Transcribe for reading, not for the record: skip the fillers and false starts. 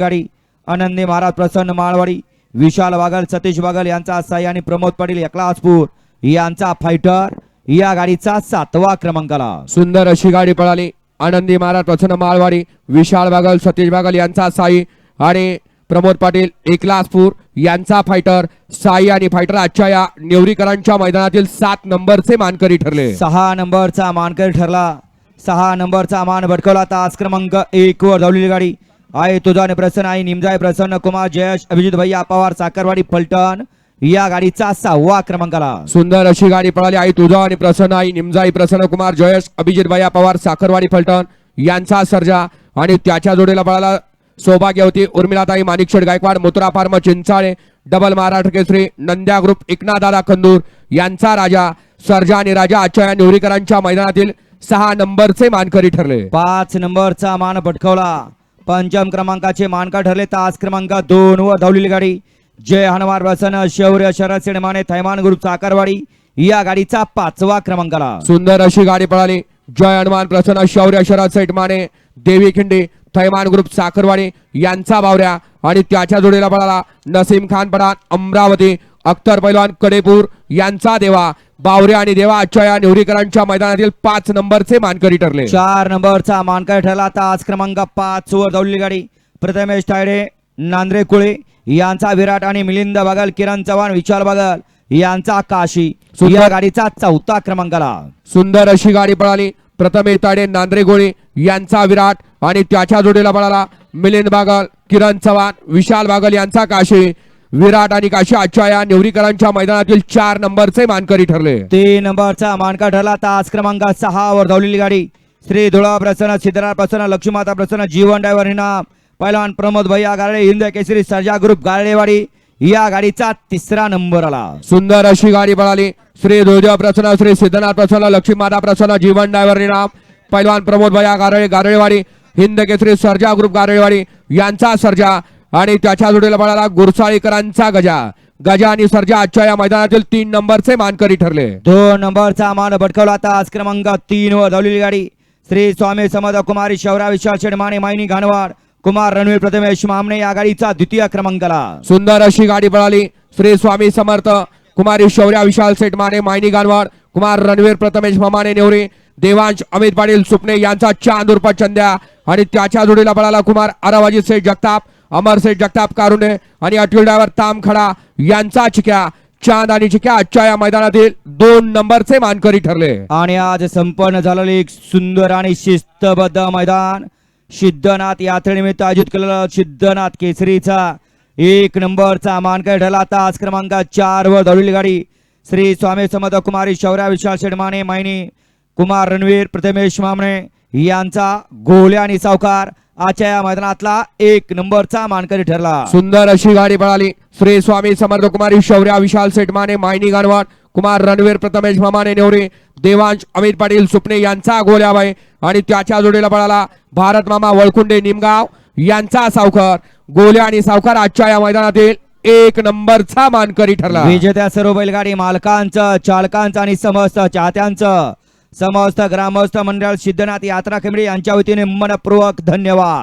गाडी आनंदी महाराज प्रसन्न माळवाडी, विशाल बागल, सतीश बागल यांचा साई आणि प्रमोद पाटील एकलासपूर यांचा फायटर या गाडीचा 7वा क्रमांकाला। सुंदर अशी गाडी पळाली। आनंदी महाराज प्रसन्न माळवाडी, विशाल बागल, सतीश बागल यांचा साई आणि प्रमोद पाटील एकलासपूर यांचा फायटर। साई आणि फायटर आजच्या या नेवरीकरांच्या मैदानातील 7 नंबरचे मानकरी ठरले। 6 नंबरचा मानकरी ठरला। 6 नंबरचा मान भटकवला। तास क्रमांक 1 वर धावलेली गाडी आहे तुझाने प्रसन्न आई निमजाई प्रसन्न कुमार जयेश अभिजित भैया पवार साखरवाडी फलटण या गाडीचा 6वा क्रमांकाला। सुंदर अशी गाडी पळाली। आई तुझा आणि प्रसन्न आई निमजाई प्रसन्न कुमार जयेश अभिजित भैया पवार साखरवाडी फलटण यांचा सर्जा आणि त्याच्या जोडीला पळाला सौभाग्यवती उर्मिलाताई माणिकशेठ गायकवाड मुत्रा फार्म चिंचाळे डबल महाराष्ट्र केसरी नंद्या ग्रुप एकनाथदादा खंदूर यांचा राजा। सर्जा आणि राजा आजच्या या नेवरीकरांच्या मैदानातील 6 नंबरचे मानकरी ठरले। 5 नंबरचा मान भटकवला। 5म क्रमांकाचे मानकर ठरले। तास क्रमांक 2 वर धावलेली गाडी जय हनुमान प्रसन्न शौर्य शरद सिनेमाने थैमान ग्रुप साखरवाडी या गाडीचा 5वा क्रमांकाला। सुंदर अशी गाडी पळाली। जय हनुमान प्रसन्न शौर्य शरद सेठमाने देवी खिंडी थैमान ग्रुप साखरवाडी यांचा बावऱ्या आणि त्याच्या जोडीला पळाला नसीम खान पठाण अमरावती अख्तर पैलवान कडेपूर यांचा देवा। बावऱ्या आणि देवा आजच्या या नेवरीकरांच्या मैदानातील 5 नंबरचे मानकरी ठरले। 4 नंबरचा मानकर ठरला। तास क्रमांक 5 वर धावलेली गाडी प्रथमेश तायडे नांद्रे कुळे यांचा विराट आणि मिलिंद बागल किरण चव्हाण विशाल बागल यांचा काशी या गाडीचा 4था क्रमांकाला। सुंदर अशी गाडी पळाली। प्रथमेश तायडे नांद्रे गोळे यांचा विराट आणि त्याच्या जोडीला पळाला मिलिंद बागल किरण चव्हाण विशाल बागल यांचा काशी। विराट आणि काशी आजच्या या नेवरीकरांच्या मैदानातील 4 नंबरचे मानकरी ठरले। 3 नंबरचा मानकर ठरला। तास क्रमांक 6 वर धावलेली गाडी श्री धुळा प्रसन्न सिद्धराज प्रसन्न लक्ष्मीमाता प्रसन्न जीवन ड्रायव्हर इनाम पहिलवान प्रमोद भैया गारडे हिंद केसरी सर्जा ग्रुप गारडेवाडी या गाडीचा 3रा नंबर आला। सुंदर अशी गाडी पळाली। श्री धुळा प्रसन्न श्री सिद्धनाथ प्रसन्न लक्ष्मीमाता प्रसन्न जीवन ड्रायव्हर इनाम पहिलवान प्रमोद भैया गारडे गारडेवाडी हिंद केसरी सर्जा ग्रुप गारडेवाडी यांचा सर्जा आणि त्याच्या जोडीला पळाला गुरसाळीकरांचा गजा। गजा आणि सर्जा आजच्या या मैदानातील 3 नंबरचे मानकरी ठरले। 2 नंबरचा मान भटकवला। तास क्रमांक 3 वर धावलेली गाडी श्री स्वामी समर्थ कुमारी शौर्या विशाल शेडमाने मायनी घाणवाड कुमार रणवीर प्रथमेश मामणे या गाडीचा 2य क्रमांकाला। सुंदर अशी गाडी पळाली। श्री स्वामी समर्थ कुमारी शौर्या विशाल सेठमाने मायनी गाणवाड कुमार रणवीर प्रथमेश मामाने नेवरी देवांश अमित पाटील सुपणे यांचा चांद उर्फ चंद्या आणि त्याच्या जोडीला पळाला कुमार अरावाजी शेठ जगताप अमर शेठ जगताप कारुणे आणि अटल ड्रायव्हर तामखडा यांचा चिक्या। चांद आणि चिक्या आजच्या या मैदानातील 2 नंबरचे मानकरी ठरले। आणि आज संपन्न झालेले एक सुंदर आणि शिस्तबद्ध मैदान सिद्धनाथ यात्रेनिमित्त आयोजित केलेला सिद्धनाथ केसरीचा 1 नंबरचा मानकरी ठरला। तास क्रमांक 4 वर धावलेली गाडी श्री स्वामी समर्थ कुमारी शौर्या विशाल शेडमाने मायनी कुमार रणवीर प्रथमेश मामणे यांचा गोल्या आणि सावकार आजच्या या मैदानातला 1 नंबरचा मानकरी ठरला। सुंदर अशी गाडी पळाली। श्री स्वामी समर्थ कुमारी शौर्या विशाल सेठमाने मायनी गाणवाड कुमार रणवीर प्रथमेश मामाने नेवरी देवांश अमित पाटील सुपणे यांचा गोल्याबाई आणि त्याच्या जोडीला पळाला भारत मामा वळकुंडे निमगाव यांचा सावकार। गोल्या आणि सावकार आजच्या या मैदानातील 1 नंबरचा मानकरी ठरला। विजेत्या सर्व बैलगाडी मालकांचं चालकांचं आणि समस्त चाहत्यांचं समस्त ग्रामस्थ मंडळ सिद्धनाथ यात्रा कमिटी यांच्या वतीने मनपूर्वक धन्यवाद।